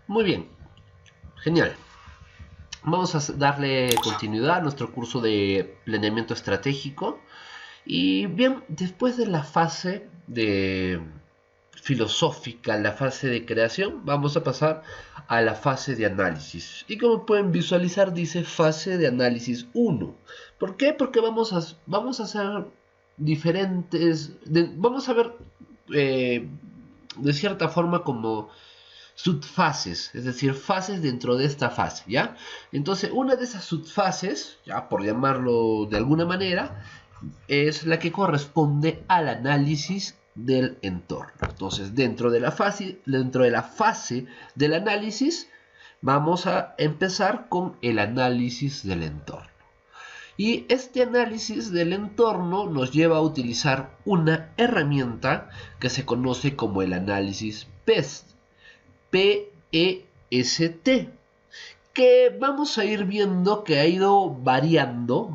Muy bien, genial. Vamos a darle continuidad a nuestro curso de planeamiento estratégico. Y bien, después de la fase de filosófica, la fase de creación, vamos a pasar a la fase de análisis. Y como pueden visualizar, dice fase de análisis 1. ¿Por qué? Porque vamos a hacer diferentes, vamos a ver de cierta forma como subfases, es decir, fases dentro de esta fase, ¿ya? Entonces, una de esas subfases, ya por llamarlo de alguna manera, es la que corresponde al análisis del entorno. Entonces, dentro de la fase del análisis, vamos a empezar con el análisis del entorno. Y este análisis del entorno nos lleva a utilizar una herramienta que se conoce como el análisis PEST. P-E-S-T, que vamos a ir viendo que ha ido variando,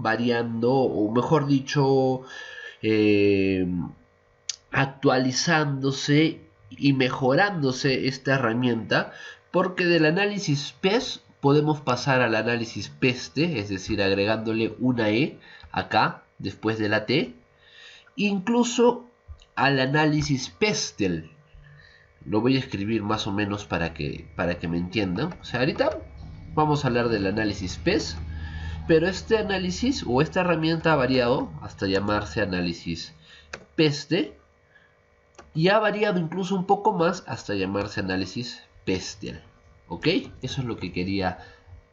o mejor dicho, actualizándose y mejorándose esta herramienta, porque del análisis PES podemos pasar al análisis PESTE, es decir, agregándole una E acá, después de la T, incluso al análisis PESTEL. Lo voy a escribir más o menos para que me entiendan. O sea, ahorita vamos a hablar del análisis PES, pero este análisis o esta herramienta ha variado hasta llamarse análisis PESTE y ha variado incluso un poco más hasta llamarse análisis PESTEL. ¿Ok? Eso es lo que quería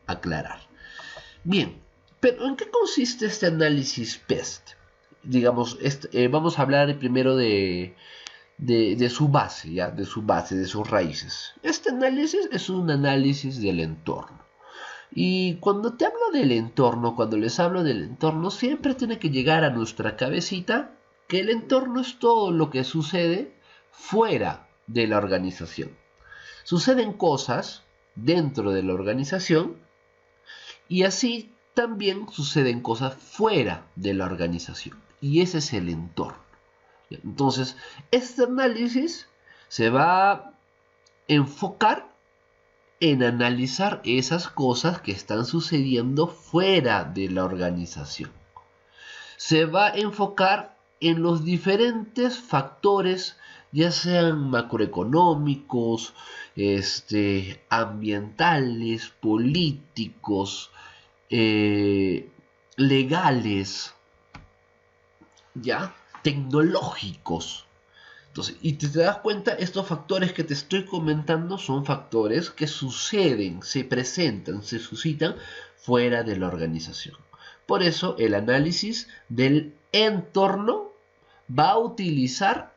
aclarar. Bien, pero ¿en qué consiste este análisis PEST? Digamos, vamos a hablar primero de su base, ¿ya? De sus raíces. Este análisis es un análisis del entorno. Y cuando te hablo del entorno, cuando les hablo del entorno, siempre tiene que llegar a nuestra cabecita que el entorno es todo lo que sucede fuera de la organización. Suceden cosas dentro de la organización y así también suceden cosas fuera de la organización. Y ese es el entorno. Entonces, este análisis se va a enfocar en analizar esas cosas que están sucediendo fuera de la organización. Se va a enfocar en los diferentes factores, ya sean macroeconómicos, ambientales, políticos, legales, ¿ya? Tecnológicos. Entonces, y te das cuenta, estos factores que te estoy comentando son factores que suceden, se presentan, se suscitan fuera de la organización. Por eso el análisis del entorno va a utilizar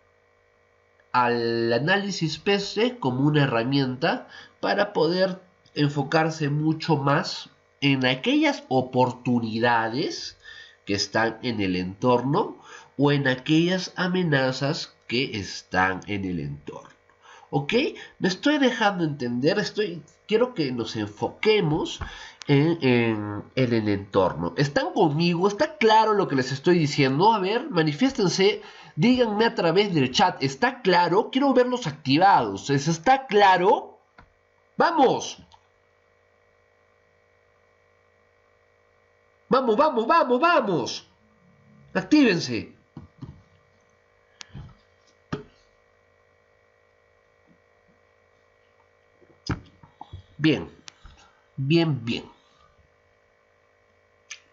al análisis PC como una herramienta para poder enfocarse mucho más en aquellas oportunidades que están en el entorno o en aquellas amenazas que están en el entorno. ¿Ok? Me estoy dejando entender, quiero que nos enfoquemos en el entorno. ¿Están conmigo? ¿Está claro lo que les estoy diciendo? A ver, manifiéstense, díganme a través del chat, ¿está claro? Quiero verlos activados. ¿Está claro? ¡Vamos! ¡Vamos, vamos, vamos, vamos! ¡Actívense! Bien, bien, bien.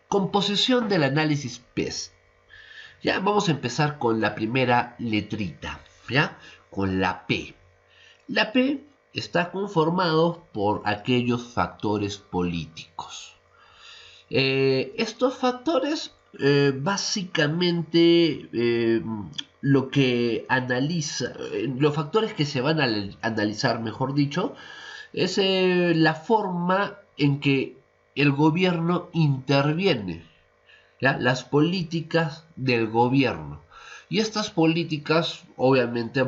Composición del análisis PES. Ya vamos a empezar con la primera letrita, ¿ya? Con la P. La P está conformado por aquellos factores políticos. Estos factores básicamente lo que analiza, los factores que se van a analizar, mejor dicho, es la forma en que el gobierno interviene, ¿ya? Las políticas del gobierno. Y estas políticas obviamente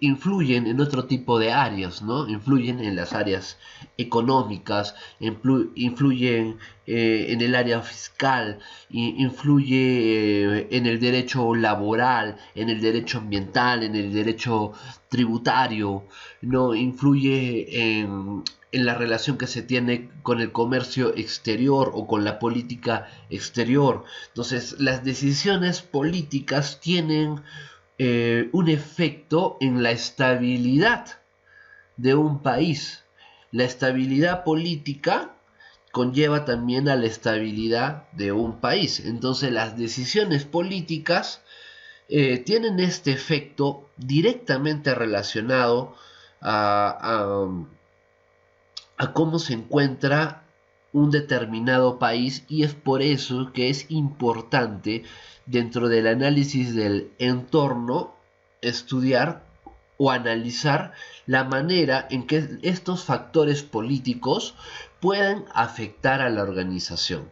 influyen en otro tipo de áreas, ¿no? Influyen en las áreas económicas, influyen en el área fiscal, influye en el derecho laboral, en el derecho ambiental, en el derecho tributario, ¿no? Influye en la relación que se tiene con el comercio exterior o con la política exterior. Entonces, las decisiones políticas tienen un efecto en la estabilidad de un país. La estabilidad política conlleva también a la estabilidad de un país. Entonces, las decisiones políticas tienen este efecto directamente relacionado a, a cómo se encuentra un determinado país, y es por eso que es importante dentro del análisis del entorno estudiar o analizar la manera en que estos factores políticos pueden afectar a la organización.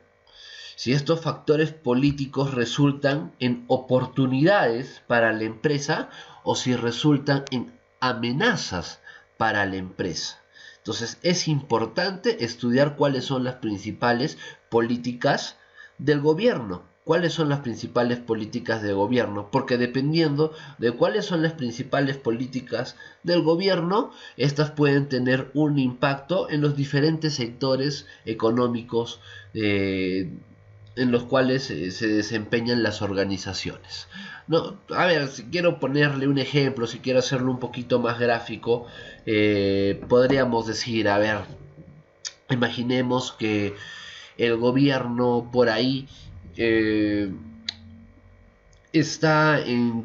Si estos factores políticos resultan en oportunidades para la empresa o si resultan en amenazas para la empresa. Entonces es importante estudiar cuáles son las principales políticas del gobierno. ¿Cuáles son las principales políticas de gobierno? Porque dependiendo de cuáles son las principales políticas del gobierno, estas pueden tener un impacto en los diferentes sectores económicos en los cuales se desempeñan las organizaciones. No, a ver, si quiero ponerle un ejemplo, si quiero hacerlo un poquito más gráfico, podríamos decir, a ver, imaginemos que el gobierno por ahí está en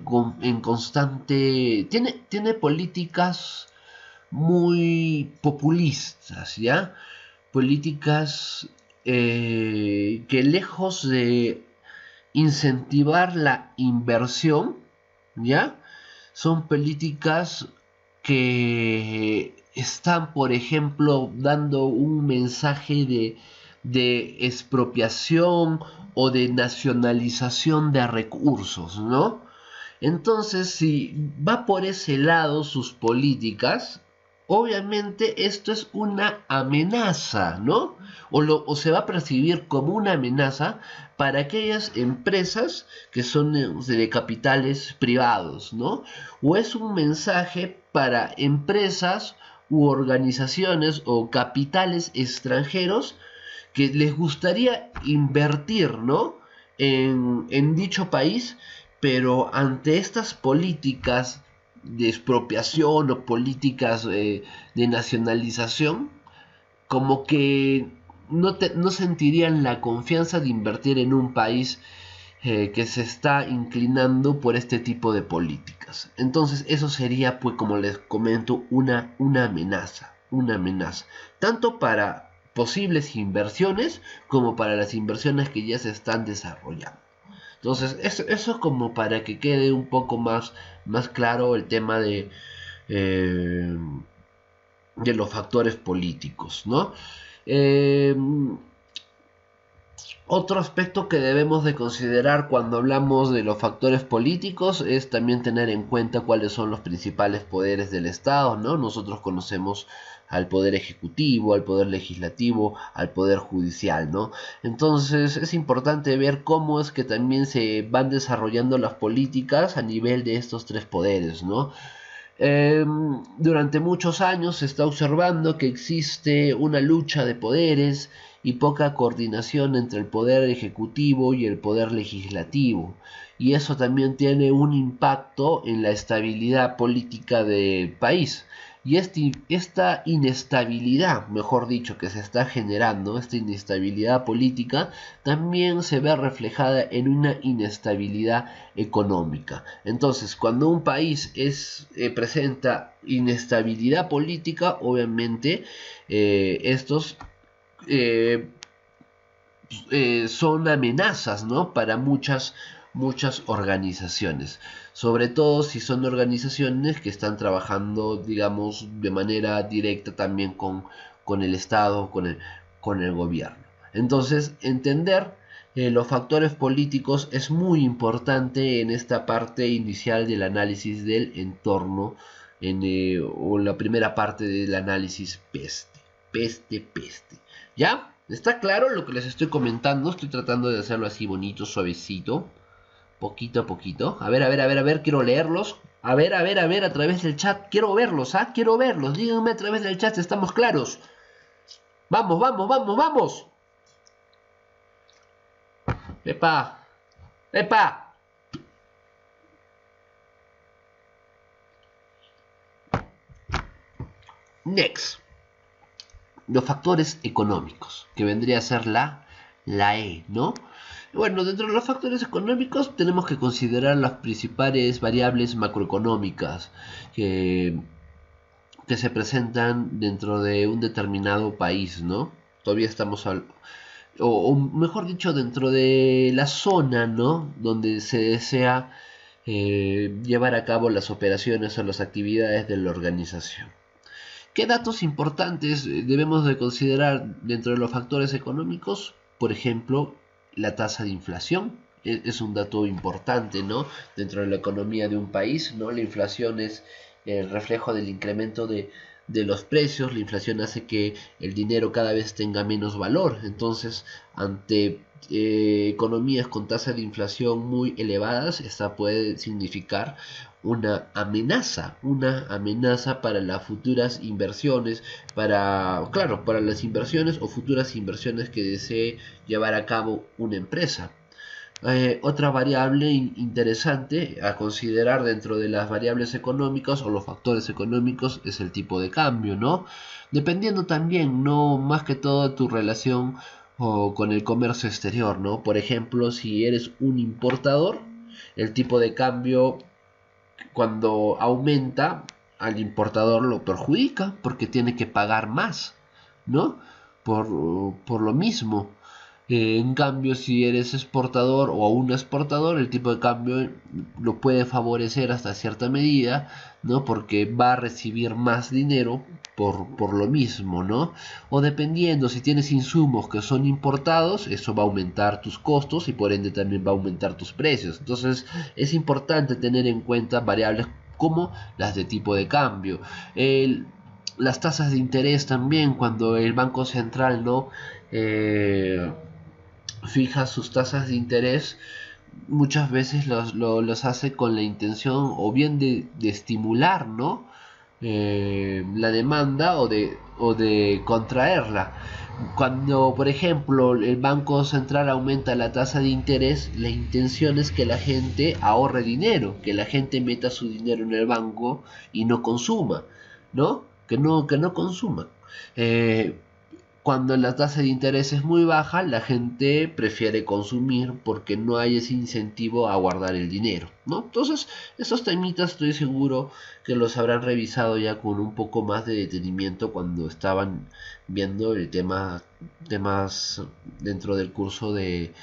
constante, tiene políticas muy populistas, ¿ya? Políticas que lejos de incentivar la inversión, ¿ya? Son políticas que están, por ejemplo, dando un mensaje de expropiación o de nacionalización de recursos, ¿no? Entonces, si va por ese lado sus políticas, obviamente esto es una amenaza, ¿no? O se va a percibir como una amenaza para aquellas empresas que son de capitales privados, ¿no? O es un mensaje para empresas u organizaciones o capitales extranjeros que les gustaría invertir, ¿no? En dicho país, pero ante estas políticas de expropiación o políticas de nacionalización, como que no sentirían la confianza de invertir en un país que se está inclinando por este tipo de políticas. Entonces eso sería, pues como les comento, una amenaza, tanto para posibles inversiones como para las inversiones que ya se están desarrollando. Entonces, eso como para que quede un poco más claro el tema de los factores políticos, ¿no? Eh, Otro aspecto que debemos de considerar cuando hablamos de los factores políticos es también tener en cuenta cuáles son los principales poderes del Estado, ¿no? Nosotros conocemos al poder ejecutivo, al poder legislativo, al poder judicial, ¿no? Entonces es importante ver cómo es que también se van desarrollando las políticas a nivel de estos tres poderes, ¿no? Durante muchos años se está observando que existe una lucha de poderes y poca coordinación entre el poder ejecutivo y el poder legislativo, y eso también tiene un impacto en la estabilidad política del país. Y esta inestabilidad, mejor dicho, que se está generando, esta inestabilidad política, también se ve reflejada en una inestabilidad económica. Entonces, cuando un país presenta inestabilidad política, obviamente estos son amenazas, ¿no? Para muchas organizaciones, sobre todo si son organizaciones que están trabajando, digamos, de manera directa también con el Estado, con el gobierno. Entonces, entender los factores políticos es muy importante en esta parte inicial del análisis del entorno, o la primera parte del análisis peste. ¿Ya? ¿Está claro lo que les estoy comentando? Estoy tratando de hacerlo así bonito, suavecito, poquito a poquito. A ver, quiero leerlos. A ver, a través del chat, quiero verlos, quiero verlos. Díganme a través del chat si estamos claros. Vamos. Epa. Next. Los factores económicos, que vendría a ser la E, ¿no? Bueno, dentro de los factores económicos tenemos que considerar las principales variables macroeconómicas que se presentan dentro de un determinado país, ¿no? Todavía estamos o mejor dicho, dentro de la zona, ¿no? Donde se desea llevar a cabo las operaciones o las actividades de la organización. ¿Qué datos importantes debemos de considerar dentro de los factores económicos? Por ejemplo, la tasa de inflación es un dato importante, ¿no? Dentro de la economía de un país, ¿no? La inflación es el reflejo del incremento de los precios. La inflación hace que el dinero cada vez tenga menos valor. Entonces, ante economías con tasas de inflación muy elevadas, esta puede significar una amenaza para las futuras inversiones, para las inversiones o futuras inversiones que desee llevar a cabo una empresa. Otra variable interesante a considerar dentro de las variables económicas o los factores económicos es el tipo de cambio, ¿no? Dependiendo también, no más que todo, tu relación con el comercio exterior, ¿no? Por ejemplo, si eres un importador, el tipo de cambio cuando aumenta al importador lo perjudica porque tiene que pagar más, ¿no? Por lo mismo. En cambio, si eres exportador o un exportador, el tipo de cambio lo puede favorecer hasta cierta medida, ¿no? Porque va a recibir más dinero por lo mismo, ¿no? O dependiendo, si tienes insumos que son importados, eso va a aumentar tus costos y por ende también va a aumentar tus precios. Entonces, es importante tener en cuenta variables como las de tipo de cambio. Las tasas de interés también, cuando el Banco Central, ¿no? Fija sus tasas de interés, muchas veces los hace con la intención o bien de estimular, ¿no? La demanda o de contraerla. Cuando, por ejemplo, el Banco Central aumenta la tasa de interés, la intención es que la gente ahorre dinero, que la gente meta su dinero en el banco y no consuma, ¿no? Que no consuma. Cuando la tasa de interés es muy baja, la gente prefiere consumir porque no hay ese incentivo a guardar el dinero, ¿no? Entonces, esos temitas estoy seguro que los habrán revisado ya con un poco más de detenimiento cuando estaban viendo el temas dentro del curso de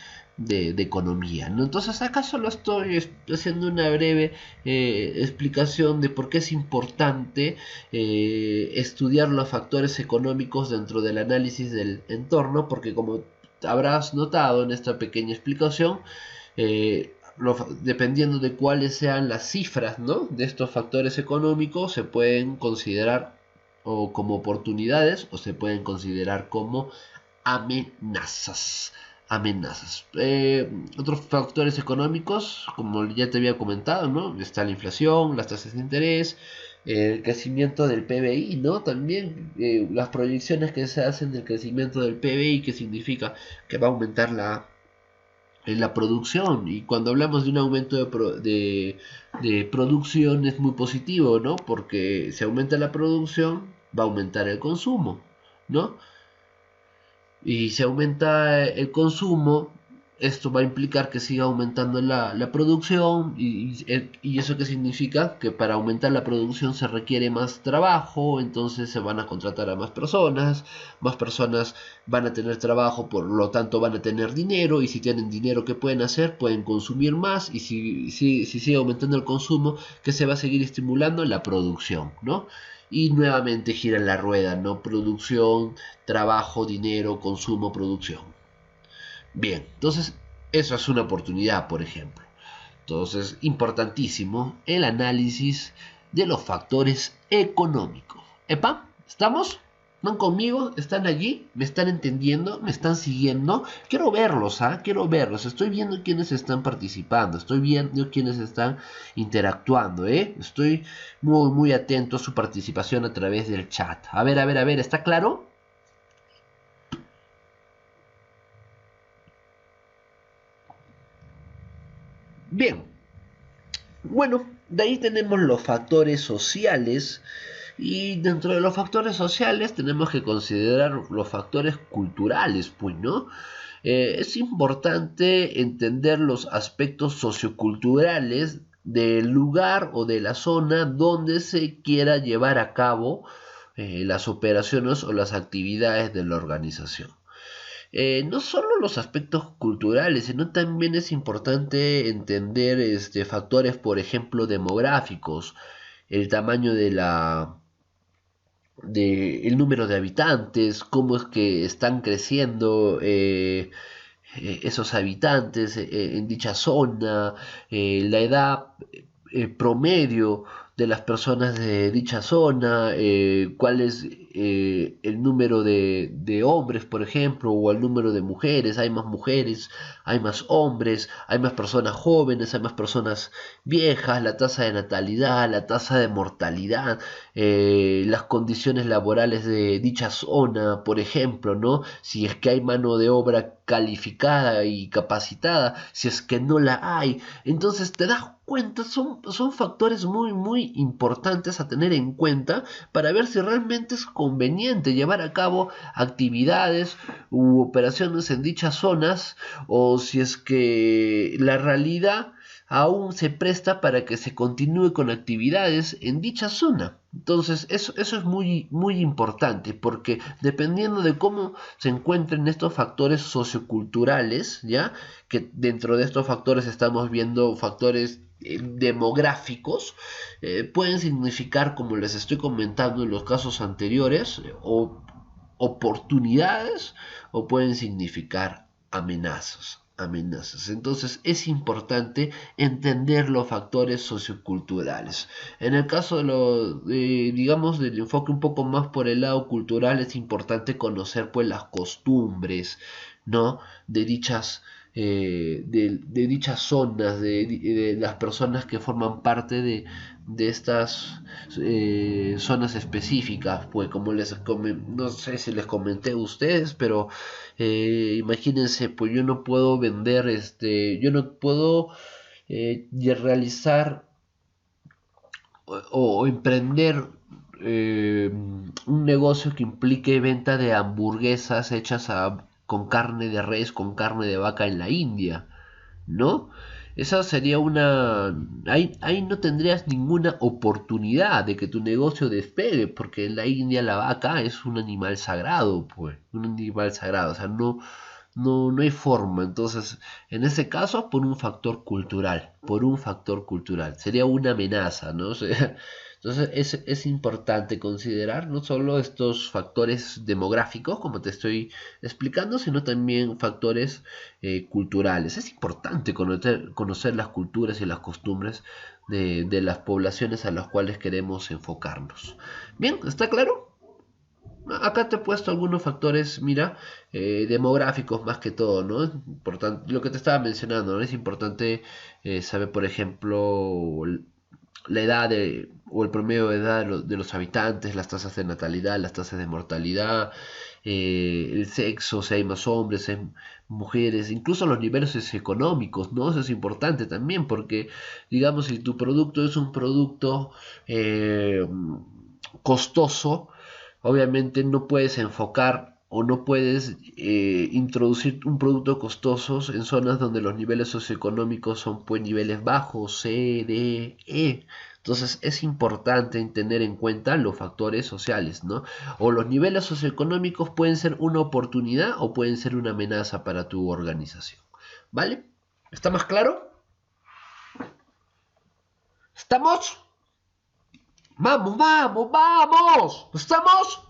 economía, ¿no? Entonces acá solo estoy haciendo una breve explicación de por qué es importante estudiar los factores económicos dentro del análisis del entorno, porque como habrás notado en esta pequeña explicación, dependiendo de cuáles sean las cifras, ¿no? De estos factores económicos, se pueden considerar o como oportunidades o se pueden considerar como amenazas. Otros factores económicos, como ya te había comentado, ¿no? Está la inflación, las tasas de interés, el crecimiento del PBI, ¿no? También las proyecciones que se hacen del crecimiento del PBI, que significa que va a aumentar la producción. Y cuando hablamos de un aumento de producción es muy positivo, ¿no? Porque si aumenta la producción, va a aumentar el consumo, ¿no? Y si aumenta el consumo, esto va a implicar que siga aumentando la producción y eso que significa que para aumentar la producción se requiere más trabajo, entonces se van a contratar a más personas van a tener trabajo, por lo tanto van a tener dinero y si tienen dinero, ¿qué pueden hacer? Pueden consumir más y si sigue aumentando el consumo, ¿qué se va a seguir estimulando? La producción, ¿no? Y nuevamente gira la rueda, ¿no? Producción, trabajo, dinero, consumo, producción. Bien, entonces eso es una oportunidad, por ejemplo. Entonces, importantísimo el análisis de los factores económicos. ¿Epa? ¿Estamos? ¿Están conmigo? ¿Están allí? ¿Me están entendiendo? ¿Me están siguiendo? Quiero verlos, ¿ah? Quiero verlos. Estoy viendo quiénes están participando. Estoy viendo quiénes están interactuando, ¿eh? Estoy muy, muy atento a su participación a través del chat. A ver, a ver, a ver. ¿Está claro? Bien. Bueno, de ahí tenemos los factores sociales. Y dentro de los factores sociales tenemos que considerar los factores culturales, pues, ¿no? Es importante entender los aspectos socioculturales del lugar o de la zona donde se quiera llevar a cabo las operaciones o las actividades de la organización. No solo los aspectos culturales, sino también es importante entender factores, por ejemplo, demográficos, el tamaño el número de habitantes, cómo es que están creciendo esos habitantes en dicha zona, la edad promedio de las personas de dicha zona, cuál es el número de hombres, por ejemplo, o el número de mujeres, hay más hombres, hay más personas jóvenes, hay más personas viejas, la tasa de natalidad, la tasa de mortalidad, las condiciones laborales de dicha zona, por ejemplo, ¿no? Si es que hay mano de obra calificada y capacitada, si es que no la hay. Entonces te das cuenta, son factores muy, muy importantes a tener en cuenta para ver si realmente es conveniente llevar a cabo actividades u operaciones en dichas zonas o si es que la realidad aún se presta para que se continúe con actividades en dicha zona. Entonces, eso es muy, muy importante porque dependiendo de cómo se encuentren estos factores socioculturales, ¿ya? Que dentro de estos factores estamos viendo factores demográficos, pueden significar, como les estoy comentando en los casos anteriores, o oportunidades o pueden significar amenazas. Entonces es importante entender los factores socioculturales. En el caso digamos, del enfoque un poco más por el lado cultural, es importante conocer pues las costumbres, ¿no? De dichas zonas, de las personas que forman parte de estas zonas específicas, pues como no sé si les comenté a ustedes, pero imagínense, pues yo no puedo vender, yo no puedo realizar o emprender un negocio que implique venta de hamburguesas hechas con carne de res, con carne de vaca en la India, ¿no? Esa sería ahí no tendrías ninguna oportunidad de que tu negocio despegue, porque en la India la vaca es un animal sagrado, pues, un animal sagrado, o sea, no hay forma. Entonces, en ese caso, por un factor cultural, sería una amenaza, ¿no? O sea, entonces es importante considerar no solo estos factores demográficos, como te estoy explicando, sino también factores culturales. Es importante conocer las culturas y las costumbres de las poblaciones a las cuales queremos enfocarnos. Bien, ¿está claro? Acá te he puesto algunos factores, mira, demográficos más que todo, ¿no? Es importante, lo que te estaba mencionando, ¿no? Es importante saber, por ejemplo, la edad o el promedio de edad de los habitantes, las tasas de natalidad, las tasas de mortalidad, el sexo, si hay más hombres, si hay mujeres, incluso los niveles socioeconómicos, ¿no? Eso es importante también porque, digamos, si tu producto es un producto costoso, obviamente no puedes enfocar o no puedes introducir un producto costoso en zonas donde los niveles socioeconómicos son pues niveles bajos, C, D, E. Entonces es importante tener en cuenta los factores sociales, ¿no? O los niveles socioeconómicos pueden ser una oportunidad o pueden ser una amenaza para tu organización. ¿Vale? ¿Está más claro? ¿Estamos? Vamos, vamos, vamos. ¿Estamos?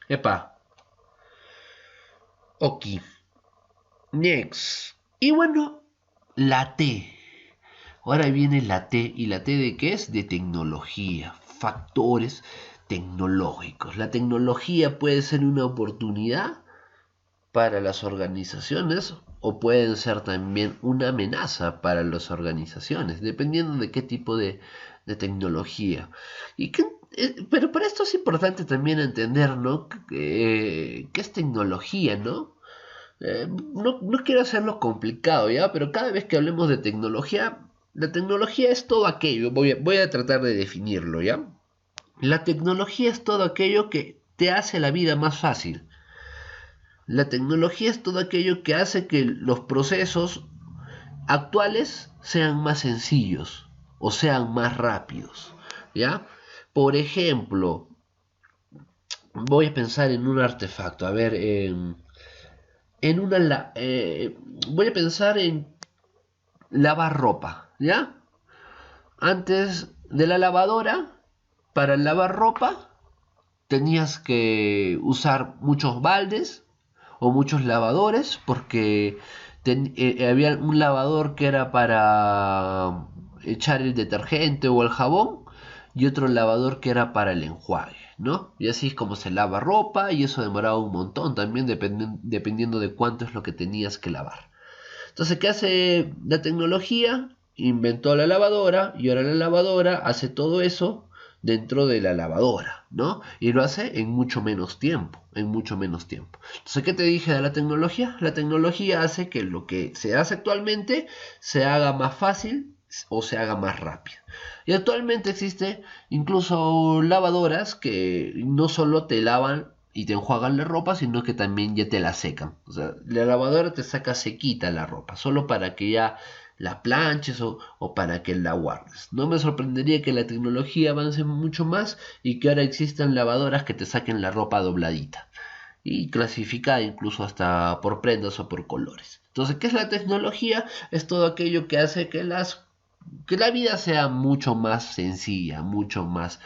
Epa, ok. Next. Y bueno, la T. Ahora viene la T. ¿Y la T de qué es? De tecnología. Factores tecnológicos. La tecnología puede ser una oportunidad para las organizaciones o pueden ser también una amenaza para las organizaciones, dependiendo de qué tipo de tecnología. Pero para esto es importante también entender, ¿no? ¿Qué es tecnología, no? No quiero hacerlo complicado, ¿ya? Pero cada vez que hablemos de tecnología, la tecnología es todo aquello. Voy a tratar de definirlo, ¿ya? La tecnología es todo aquello que te hace la vida más fácil. La tecnología es todo aquello que hace que los procesos actuales sean más sencillos o sean más rápidos, ¿ya? Por ejemplo, voy a pensar en un artefacto, a ver, en voy a pensar en lavar ropa, ¿ya? Antes de la lavadora, para lavar ropa, tenías que usar muchos baldes o muchos lavadores porque había un lavador que era para echar el detergente o el jabón y otro lavador que era para el enjuague, ¿no? Y así es como se lava ropa y eso demoraba un montón también dependiendo de cuánto es lo que tenías que lavar. Entonces, ¿qué hace la tecnología? Inventó la lavadora y ahora la lavadora hace todo eso dentro de la lavadora, ¿no? Y lo hace en mucho menos tiempo, en mucho menos tiempo. Entonces, ¿qué te dije de la tecnología? La tecnología hace que lo que se hace actualmente se haga más fácil o se haga más rápido. Y actualmente existe incluso lavadoras que no solo te lavan y te enjuagan la ropa, sino que también ya te la secan. O sea, la lavadora te saca sequita la ropa, solo para que ya la planches o para que la guardes. No me sorprendería que la tecnología avance mucho más y que ahora existan lavadoras que te saquen la ropa dobladita y clasificada incluso hasta por prendas o por colores. Entonces, ¿qué es la tecnología? Es todo aquello que hace que la vida sea mucho más sencilla, mucho más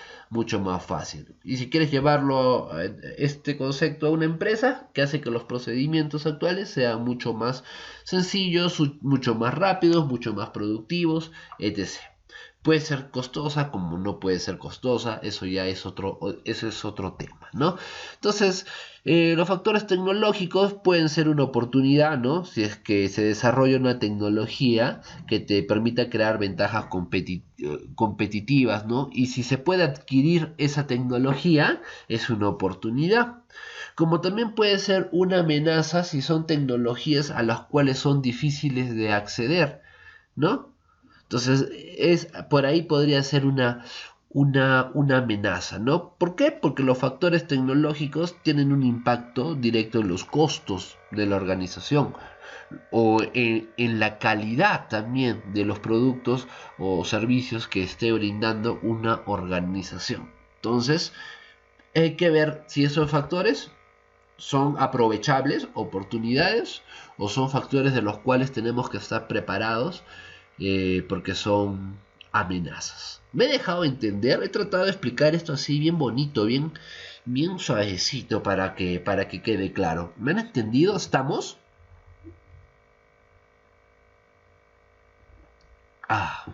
fácil. Y si quieres llevarlo este concepto a una empresa, que hace que los procedimientos actuales sean mucho más sencillos, mucho más rápidos, mucho más productivos, etc. Puede ser costosa como no puede ser costosa, eso es otro tema, ¿no? Entonces, los factores tecnológicos pueden ser una oportunidad, ¿no? Si es que se desarrolla una tecnología que te permita crear ventajas competitivas, ¿no? Y si se puede adquirir esa tecnología, es una oportunidad. Como también puede ser una amenaza si son tecnologías a las cuales son difíciles de acceder, ¿no? Entonces, por ahí podría ser una amenaza, ¿no? ¿Por qué? Porque los factores tecnológicos tienen un impacto directo en los costos de la organización o en la calidad también de los productos o servicios que esté brindando una organización. Entonces, hay que ver si esos factores son aprovechables, oportunidades, o son factores de los cuales tenemos que estar preparados porque son amenazas. ¿Me he dejado entender? He tratado de explicar esto así bien bonito, bien suavecito para que quede claro. ¿Me han entendido? ¿Estamos? Ah,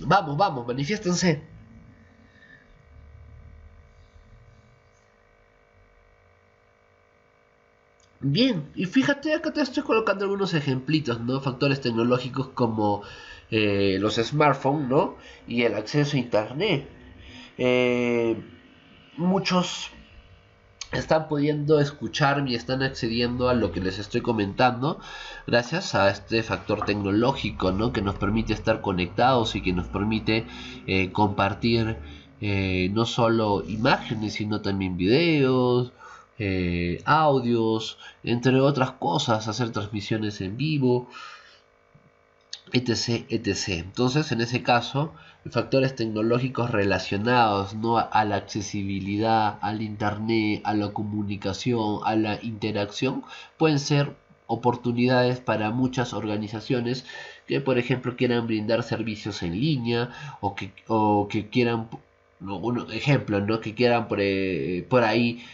vamos, vamos, manifiéstense. Bien, y fíjate, acá te estoy colocando algunos ejemplitos, ¿no? Factores tecnológicos como los smartphones, ¿no? Y el acceso a Internet. Eh, Muchos están pudiendo escucharme y están accediendo a lo que les estoy comentando gracias a este factor tecnológico, ¿no? Que nos permite estar conectados y que nos permite compartir no solo imágenes, sino también videos, audios, entre otras cosas, hacer transmisiones en vivo, etc, etc. Entonces, en ese caso, factores tecnológicos relacionados, ¿no? A la accesibilidad, al internet, a la comunicación, a la interacción, pueden ser oportunidades para muchas organizaciones que, por ejemplo, quieran brindar servicios en línea o que quieran un ejemplo, ¿no? Que quieran por ahí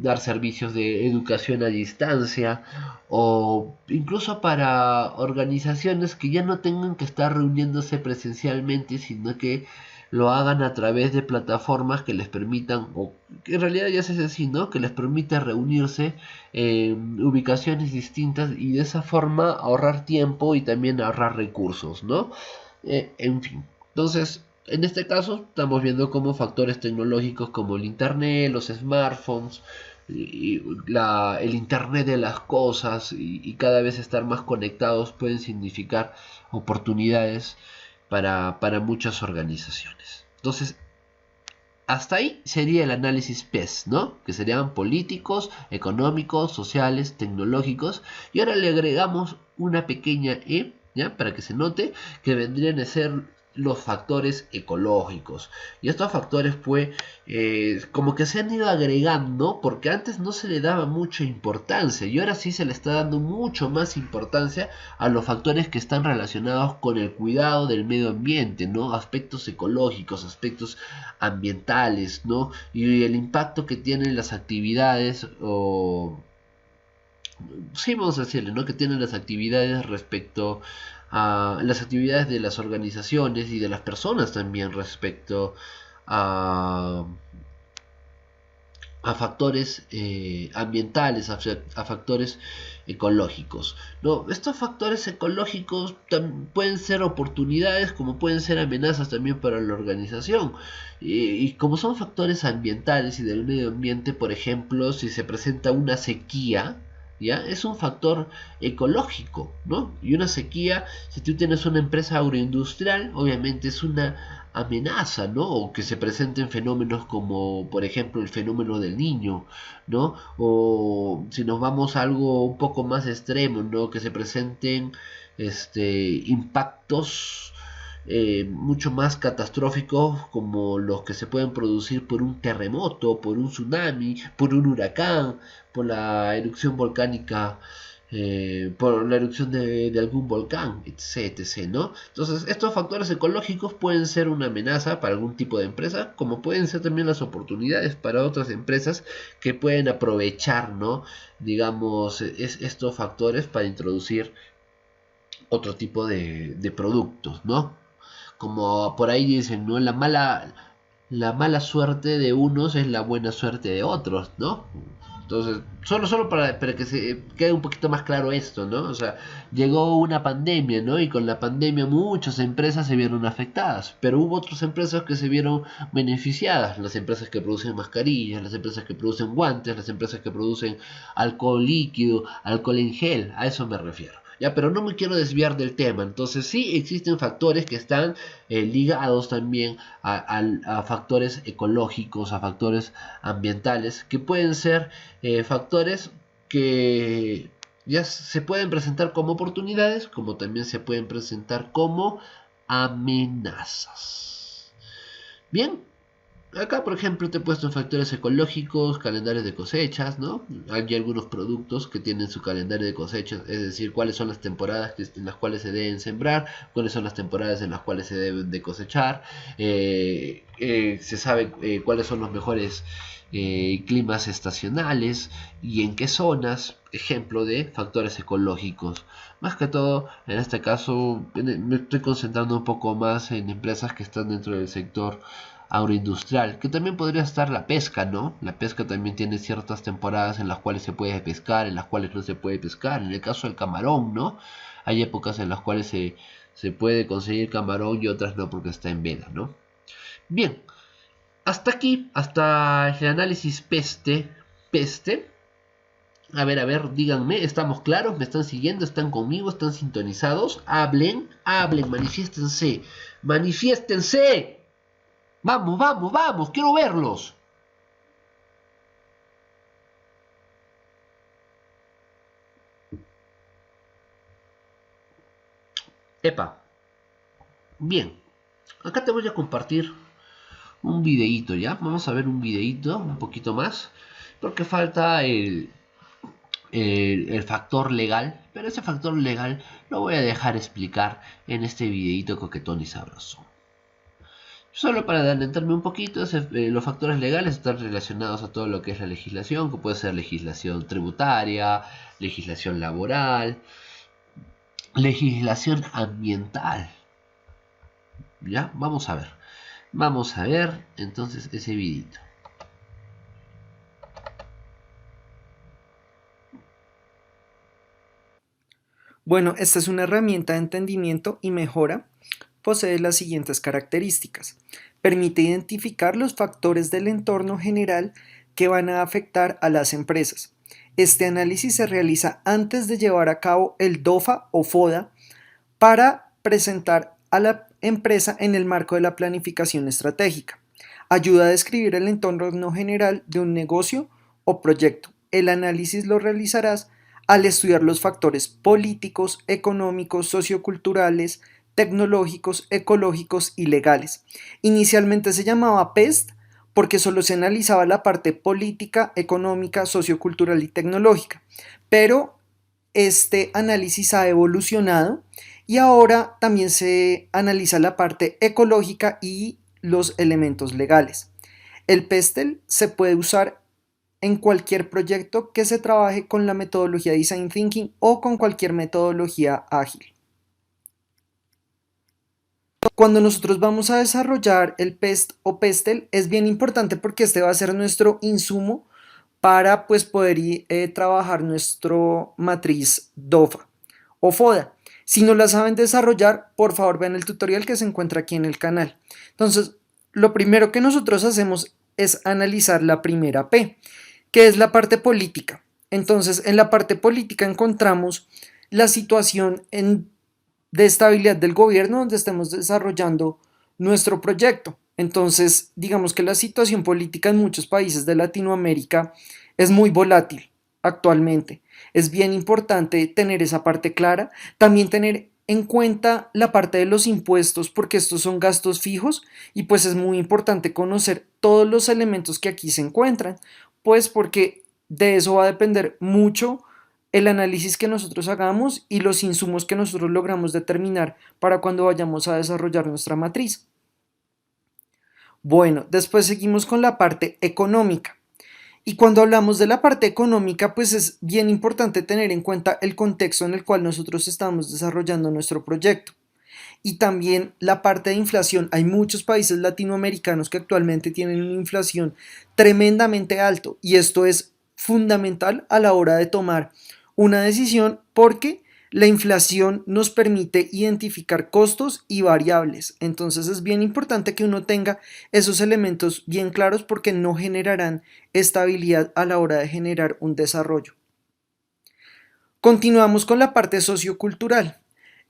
dar servicios de educación a distancia o incluso para organizaciones que ya no tengan que estar reuniéndose presencialmente, sino que lo hagan a través de plataformas que les permitan, o que en realidad ya se hace así, ¿no? Que les permite reunirse en ubicaciones distintas y de esa forma ahorrar tiempo y también ahorrar recursos, ¿no? En fin, entonces, en este caso estamos viendo cómo factores tecnológicos como el Internet, los smartphones, el Internet de las cosas y cada vez estar más conectados pueden significar oportunidades para muchas organizaciones. Entonces, hasta ahí sería el análisis PES, ¿no? Que serían políticos, económicos, sociales, tecnológicos. Y ahora le agregamos una pequeña E, ¿ya? Para que se note que vendrían a ser los factores ecológicos. Y estos factores, pues, como que se han ido agregando porque antes no se le daba mucha importancia y ahora sí se le está dando mucho más importancia a los factores que están relacionados con el cuidado del medio ambiente, ¿no? Aspectos ecológicos, aspectos ambientales, ¿no? Y el impacto que tienen las actividades o sí vamos a decirle, ¿no? Que tienen las actividades respecto a las actividades de las organizaciones y de las personas también respecto a, a factores ambientales, a factores ecológicos. ¿No? Estos factores ecológicos pueden ser oportunidades como pueden ser amenazas también para la organización. Y como son factores ambientales y del medio ambiente, por ejemplo, si se presenta una sequía, ¿ya? Es un factor ecológico, ¿no? Y una sequía, si tú tienes una empresa agroindustrial, obviamente es una amenaza, ¿no? O que se presenten fenómenos como, por ejemplo, el fenómeno del niño, ¿no? O si nos vamos a algo un poco más extremo, ¿no? Que se presenten impactos mucho más catastróficos como los que se pueden producir por un terremoto, por un tsunami, por un huracán, por la erupción volcánica, por la erupción de algún volcán, etc, ¿no? Entonces, estos factores ecológicos pueden ser una amenaza para algún tipo de empresa, como pueden ser también las oportunidades para otras empresas que pueden aprovechar, ¿no? Digamos, estos factores para introducir otro tipo de productos, ¿no? Como por ahí dicen, ¿no? La mala suerte de unos es la buena suerte de otros, ¿no? Entonces, solo para que se quede un poquito más claro esto, ¿no? O sea, llegó una pandemia, ¿no? Y con la pandemia muchas empresas se vieron afectadas, pero hubo otras empresas que se vieron beneficiadas, las empresas que producen mascarillas, las empresas que producen guantes, las empresas que producen alcohol líquido, alcohol en gel, a eso me refiero. Ya, pero no me quiero desviar del tema. Entonces sí existen factores que están ligados también a factores ecológicos, a factores ambientales, que pueden ser factores que ya se pueden presentar como oportunidades, como también se pueden presentar como amenazas. Bien, acá, por ejemplo, te he puesto factores ecológicos, calendarios de cosechas, ¿no? Hay algunos productos que tienen su calendario de cosechas, es decir, cuáles son las temporadas en las cuales se deben sembrar, cuáles son las temporadas en las cuales se deben de cosechar, se sabe cuáles son los mejores climas estacionales y en qué zonas, ejemplo de factores ecológicos. Más que todo, en este caso, me estoy concentrando un poco más en empresas que están dentro del sector agroindustrial, que también podría estar la pesca, ¿no? La pesca también tiene ciertas temporadas en las cuales se puede pescar, en las cuales no se puede pescar. En el caso del camarón, ¿no? Hay épocas en las cuales se puede conseguir camarón y otras no porque está en veda, ¿no? Bien, hasta aquí, hasta el análisis peste. A ver, díganme, ¿estamos claros? ¿Me están siguiendo? ¿Están conmigo? ¿Están sintonizados? Hablen, manifiéstense, manifiéstense. Vamos, vamos, vamos, quiero verlos. Epa, bien, acá te voy a compartir un videíto, ¿ya? Vamos a ver un videíto, un poquito más, porque falta el factor legal, pero ese factor legal lo voy a dejar explicar en este videíto coquetón y sabroso. Solo para adelantarme un poquito, los factores legales están relacionados a todo lo que es la legislación, que puede ser legislación tributaria, legislación laboral, legislación ambiental. ¿Ya? Vamos a ver. Vamos a ver entonces ese videito. Bueno, esta es una herramienta de entendimiento y mejora. Posee las siguientes características. Permite identificar los factores del entorno general que van a afectar a las empresas. Este análisis se realiza antes de llevar a cabo el DOFA o FODA para presentar a la empresa en el marco de la planificación estratégica. Ayuda a describir el entorno general de un negocio o proyecto. El análisis lo realizarás al estudiar los factores políticos, económicos, socioculturales, tecnológicos, ecológicos y legales. Inicialmente se llamaba PEST porque solo se analizaba la parte política, económica, sociocultural y tecnológica, pero este análisis ha evolucionado y ahora también se analiza la parte ecológica y los elementos legales. El PESTEL se puede usar en cualquier proyecto que se trabaje con la metodología Design Thinking o con cualquier metodología ágil. Cuando nosotros vamos a desarrollar el PEST o PESTEL es bien importante porque este va a ser nuestro insumo para pues poder trabajar nuestro matriz DOFA o FODA. Si no la saben desarrollar, por favor vean el tutorial que se encuentra aquí en el canal. Entonces, lo primero que nosotros hacemos es analizar la primera P, que es la parte política. Entonces, en la parte política encontramos la situación de estabilidad del gobierno donde estemos desarrollando nuestro proyecto. Entonces, digamos que la situación política en muchos países de Latinoamérica es muy volátil actualmente. Es bien importante tener esa parte clara, también tener en cuenta la parte de los impuestos porque estos son gastos fijos y pues es muy importante conocer todos los elementos que aquí se encuentran, pues porque de eso va a depender mucho el análisis que nosotros hagamos y los insumos que nosotros logramos determinar para cuando vayamos a desarrollar nuestra matriz. Bueno, después seguimos con la parte económica. Y cuando hablamos de la parte económica, pues es bien importante tener en cuenta el contexto en el cual nosotros estamos desarrollando nuestro proyecto. Y también la parte de inflación. Hay muchos países latinoamericanos que actualmente tienen una inflación tremendamente alto y esto es fundamental a la hora de tomar una decisión porque la inflación nos permite identificar costos y variables. Entonces es bien importante que uno tenga esos elementos bien claros porque no generarán estabilidad a la hora de generar un desarrollo. Continuamos con la parte sociocultural.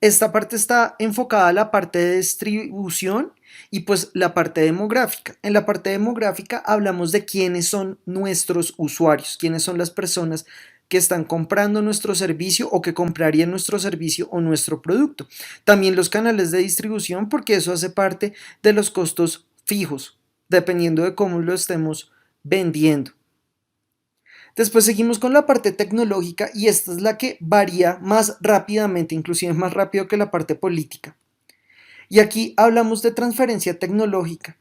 Esta parte está enfocada a la parte de distribución y pues la parte demográfica. En la parte demográfica hablamos de quiénes son nuestros usuarios, quiénes son las personas que están comprando nuestro servicio o que comprarían nuestro servicio o nuestro producto. También los canales de distribución porque eso hace parte de los costos fijos, dependiendo de cómo lo estemos vendiendo. Después seguimos con la parte tecnológica y esta es la que varía más rápidamente, inclusive más rápido que la parte política. Y aquí hablamos de transferencia tecnológica.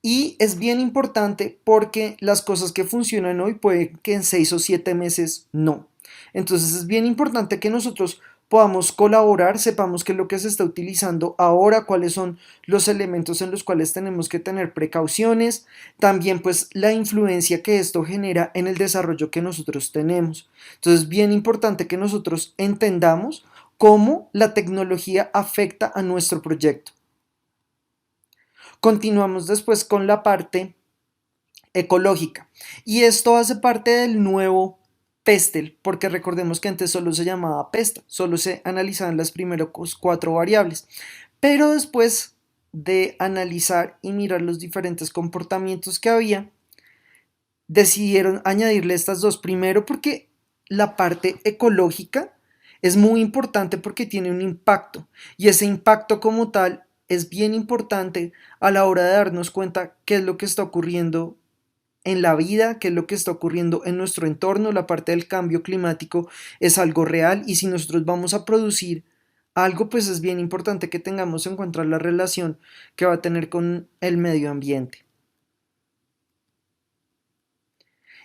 Y es bien importante porque las cosas que funcionan hoy pueden que en 6 o 7 meses no. Entonces es bien importante que nosotros podamos colaborar, sepamos qué es lo que se está utilizando ahora, cuáles son los elementos en los cuales tenemos que tener precauciones, también pues la influencia que esto genera en el desarrollo que nosotros tenemos. Entonces es bien importante que nosotros entendamos cómo la tecnología afecta a nuestro proyecto. Continuamos después con la parte ecológica y esto hace parte del nuevo PESTEL porque recordemos que antes solo se llamaba PESTA, solo se analizaban las primeras 4 variables, pero después de analizar y mirar los diferentes comportamientos que había, decidieron añadirle estas dos, primero porque la parte ecológica es muy importante porque tiene un impacto y ese impacto como tal es bien importante a la hora de darnos cuenta qué es lo que está ocurriendo en la vida, qué es lo que está ocurriendo en nuestro entorno. La parte del cambio climático es algo real y si nosotros vamos a producir Algo pues es bien importante que tengamos en cuenta la relación que va a tener con el medio ambiente.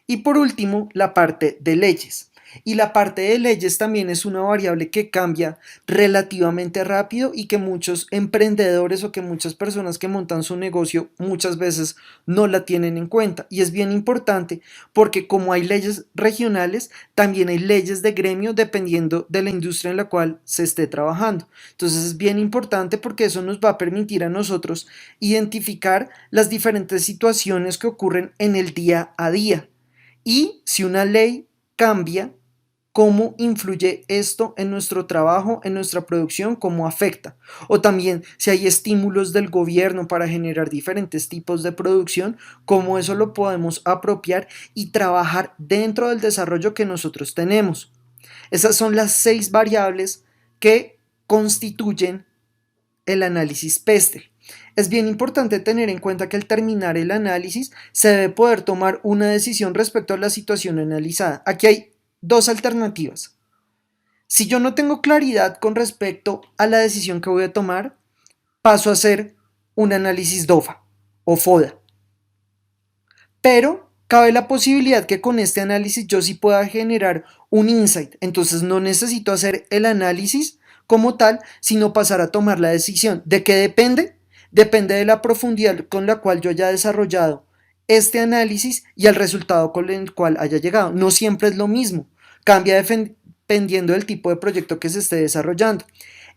Y por último, la parte de leyes. Y la parte de leyes también es una variable que cambia relativamente rápido y que muchos emprendedores o que muchas personas que montan su negocio muchas veces no la tienen en cuenta. Y es bien importante porque como hay leyes regionales, también hay leyes de gremio dependiendo de la industria en la cual se esté trabajando. Entonces es bien importante porque eso nos va a permitir a nosotros identificar las diferentes situaciones que ocurren en el día a día. Y si una ley cambia, cómo influye esto en nuestro trabajo, en nuestra producción, cómo afecta. O también si hay estímulos del gobierno para generar diferentes tipos de producción, cómo eso lo podemos apropiar y trabajar dentro del desarrollo que nosotros tenemos. Esas son las 6 variables que constituyen el análisis PESTEL. Es bien importante tener en cuenta que al terminar el análisis se debe poder tomar una decisión respecto a la situación analizada. Aquí hay dos alternativas. Si yo no tengo claridad con respecto a la decisión que voy a tomar, paso a hacer un análisis DOFA o FODA. Pero cabe la posibilidad que con este análisis yo sí pueda generar un insight. Entonces no necesito hacer el análisis como tal, sino pasar a tomar la decisión. ¿De qué depende? Depende de la profundidad con la cual yo haya desarrollado este análisis y el resultado con el cual haya llegado. No siempre es lo mismo. Cambia dependiendo del tipo de proyecto que se esté desarrollando.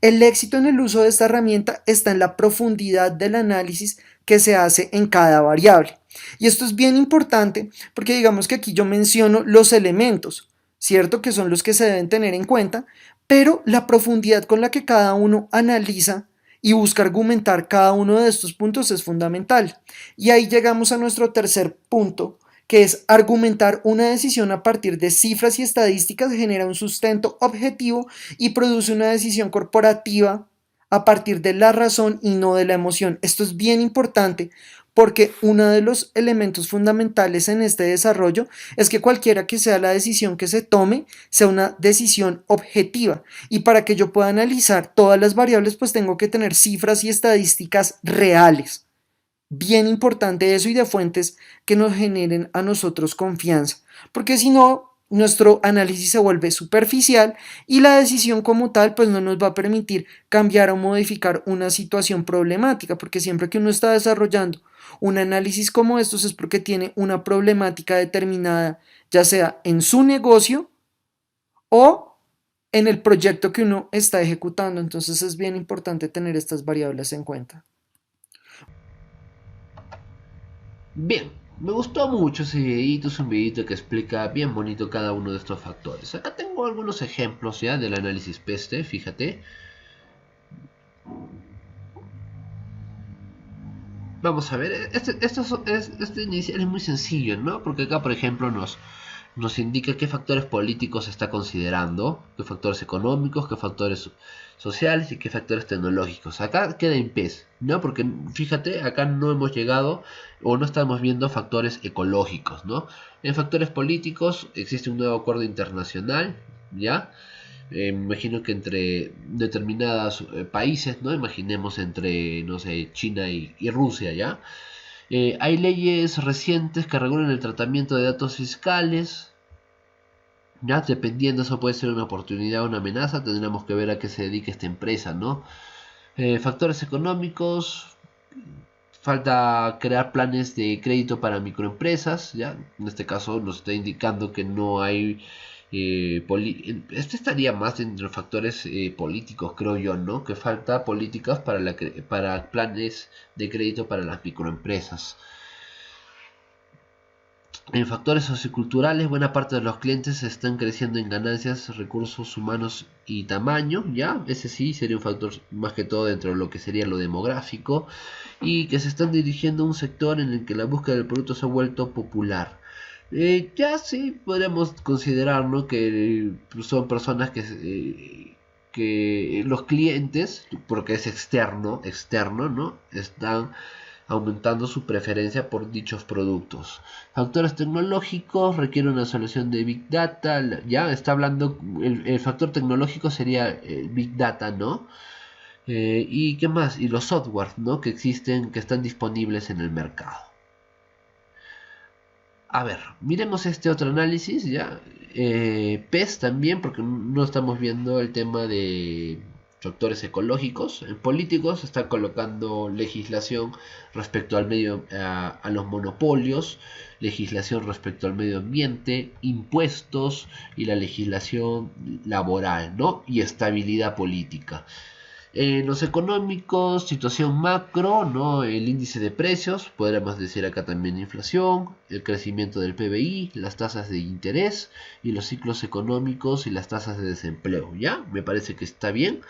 El éxito en el uso de esta herramienta está en la profundidad del análisis que se hace en cada variable. Y esto es bien importante porque digamos que aquí yo menciono los elementos, ¿cierto? Que son los que se deben tener en cuenta, pero la profundidad con la que cada uno analiza y busca argumentar cada uno de estos puntos es fundamental. Y ahí llegamos a nuestro tercer punto, que es argumentar una decisión a partir de cifras y estadísticas, genera un sustento objetivo y produce una decisión corporativa a partir de la razón y no de la emoción. Esto es bien importante porque uno de los elementos fundamentales en este desarrollo es que cualquiera que sea la decisión que se tome, sea una decisión objetiva. Y para que yo pueda analizar todas las variables, pues tengo que tener cifras y estadísticas reales. Bien importante eso y de fuentes que nos generen a nosotros confianza, porque si no, nuestro análisis se vuelve superficial y la decisión como tal pues no nos va a permitir cambiar o modificar una situación problemática, porque siempre que uno está desarrollando un análisis como estos es porque tiene una problemática determinada, ya sea en su negocio o en el proyecto que uno está ejecutando. Entonces es bien importante tener estas variables en cuenta. Bien, me gustó mucho ese videito, es un videito que explica bien bonito cada uno de estos factores. Acá tengo algunos ejemplos ya del análisis PESTE, fíjate. Vamos a ver, este inicial es muy sencillo, ¿no? Porque acá, por ejemplo, nos indica qué factores políticos se está considerando, qué factores económicos, qué factores sociales y qué factores tecnológicos. Acá queda en PES, ¿no? Porque fíjate, acá no hemos llegado o no estamos viendo factores ecológicos, ¿no? En factores políticos existe un nuevo acuerdo internacional, ¿ya? Me imagino que entre determinados países, ¿no? Imaginemos entre, no sé, China y Rusia, ¿ya? Hay leyes recientes que regulan el tratamiento de datos fiscales. Ya, dependiendo, eso puede ser una oportunidad o una amenaza. Tendremos que ver a qué se dedica esta empresa, ¿no? Factores económicos. Falta crear planes de crédito para microempresas. ¿Ya? En este caso nos está indicando que no hay... este estaría más entre factores políticos, creo yo, ¿no? Que falta políticas para planes de crédito para las microempresas. En factores socioculturales, buena parte de los clientes están creciendo en ganancias, recursos humanos y tamaño, ¿ya? Ese sí sería un factor más que todo dentro de lo que sería lo demográfico, y que se están dirigiendo a un sector en el que la búsqueda del producto se ha vuelto popular. Ya sí podríamos considerar, ¿no? Que son personas que los clientes, porque es externo, ¿no? Están aumentando su preferencia por dichos productos. Factores tecnológicos requieren una solución de Big Data. Ya está hablando, el factor tecnológico sería Big Data, ¿no? ¿Y qué más? Y los softwares, ¿no? Que existen, que están disponibles en el mercado. A ver, miremos este otro análisis, ¿ya? PES también, porque no estamos viendo el tema de factores ecológicos. En políticos se está colocando legislación respecto al medio, a los monopolios, legislación respecto al medio ambiente, impuestos y la legislación laboral, ¿no? Y estabilidad política. En los económicos, situación macro, ¿no? El índice de precios, podríamos decir acá también inflación, el crecimiento del PBI, las tasas de interés y los ciclos económicos y las tasas de desempleo, ¿ya? Me parece que está bien.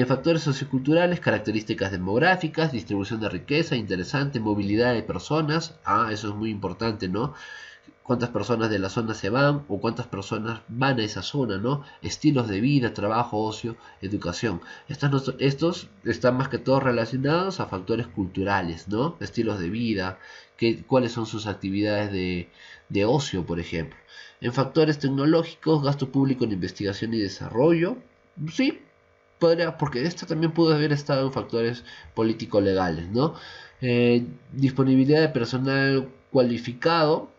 Factores socioculturales, características demográficas, distribución de riqueza, interesante, movilidad de personas, eso es muy importante, ¿no? Cuántas personas de la zona se van o cuántas personas van a esa zona, ¿no? Estilos de vida, trabajo, ocio, educación. Estos están más que todo relacionados a factores culturales, ¿no? Estilos de vida, cuáles son sus actividades de ocio, por ejemplo. En factores tecnológicos, gasto público en investigación y desarrollo. Sí, podría, porque esto también pudo haber estado en factores político-legales, ¿no? Disponibilidad de personal cualificado,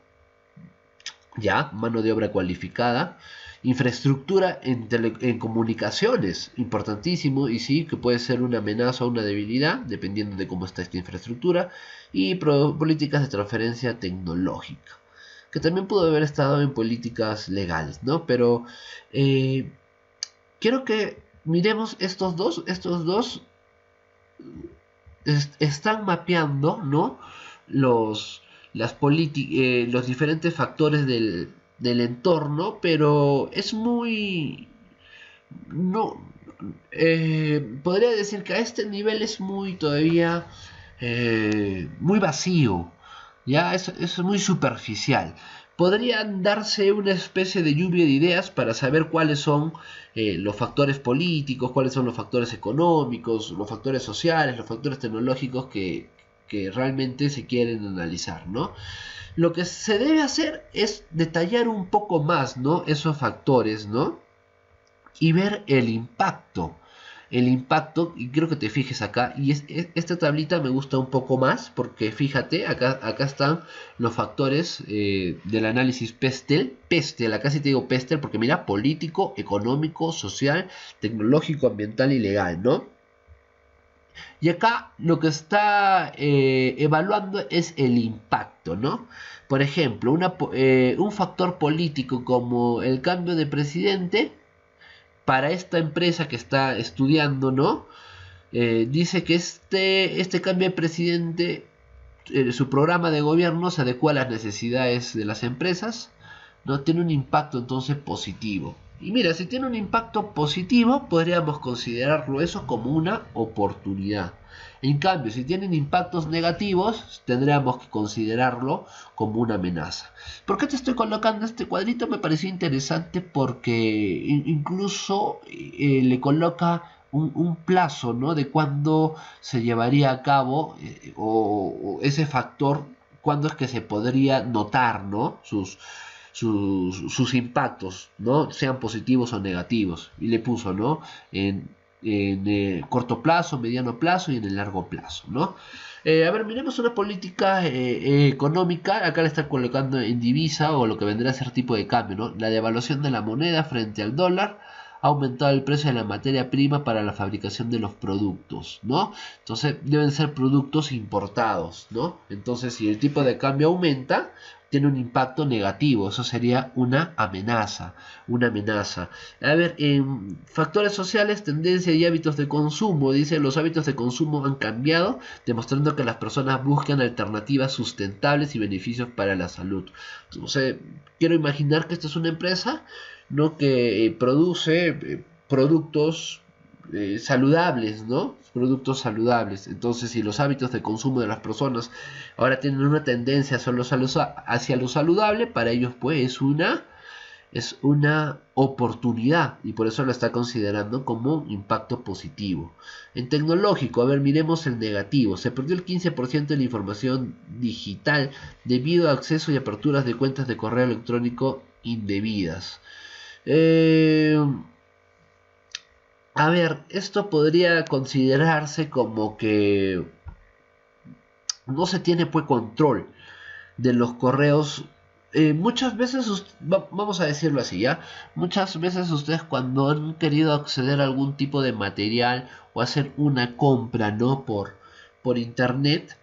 ya, mano de obra cualificada, infraestructura en comunicaciones, importantísimo, y sí, que puede ser una amenaza o una debilidad, dependiendo de cómo está esta infraestructura, y políticas de transferencia tecnológica, que también pudo haber estado en políticas legales, ¿no? Pero quiero que miremos estos dos están mapeando, ¿no? los diferentes factores del entorno, pero es muy... no podría decir que a este nivel es muy todavía muy vacío, ya es muy superficial. Podrían darse una especie de lluvia de ideas para saber cuáles son los factores políticos, cuáles son los factores económicos, los factores sociales, los factores tecnológicos que realmente se quieren analizar, ¿no? Lo que se debe hacer es detallar un poco más, ¿no? Esos factores, ¿no? Y ver el impacto, y quiero que te fijes acá, y esta tablita me gusta un poco más, porque fíjate, acá están los factores del análisis PESTEL, acá sí te digo PESTEL, porque mira, político, económico, social, tecnológico, ambiental y legal, ¿no? Y acá lo que está evaluando es el impacto, ¿no? Por ejemplo, un factor político como el cambio de presidente, para esta empresa que está estudiando, ¿no? Dice que este cambio de presidente, su programa de gobierno se adecua a las necesidades de las empresas, ¿no? Tiene un impacto entonces positivo. Y mira, si tiene un impacto positivo, podríamos considerarlo eso como una oportunidad. En cambio, si tienen impactos negativos, tendríamos que considerarlo como una amenaza. ¿Por qué te estoy colocando este cuadrito? Me pareció interesante porque incluso le coloca un plazo, ¿no? De cuándo se llevaría a cabo o ese factor, cuándo es que se podría notar, ¿no? Sus impactos, ¿no? Sean positivos o negativos. Y le puso, ¿no? En corto plazo, mediano plazo y en el largo plazo, ¿no? A ver, miremos una política económica. Acá le están colocando en divisa o lo que vendrá a ser tipo de cambio, ¿no? La devaluación de la moneda frente al dólar ha aumentado el precio de la materia prima para la fabricación de los productos, ¿no? Entonces deben ser productos importados, ¿no? Entonces si el tipo de cambio aumenta, tiene un impacto negativo, eso sería una amenaza, A ver, en factores sociales, tendencia y hábitos de consumo, dice, los hábitos de consumo han cambiado, demostrando que las personas buscan alternativas sustentables y beneficios para la salud. Entonces, quiero imaginar que esta es una empresa, ¿no? Que produce productos saludables, ¿no? Productos saludables. Entonces, si los hábitos de consumo de las personas ahora tienen una tendencia hacia lo saludable, para ellos pues es una es una oportunidad y por eso lo está considerando como un impacto positivo. En tecnológico, a ver, miremos el negativo. Se perdió el 15% de la información digital debido a acceso y aperturas de cuentas de correo electrónico indebidas. A ver, esto podría considerarse como que no se tiene pues control de los correos. Muchas veces, vamos a decirlo así, ¿ya? Muchas veces ustedes cuando han querido acceder a algún tipo de material o hacer una compra, ¿no? Por internet,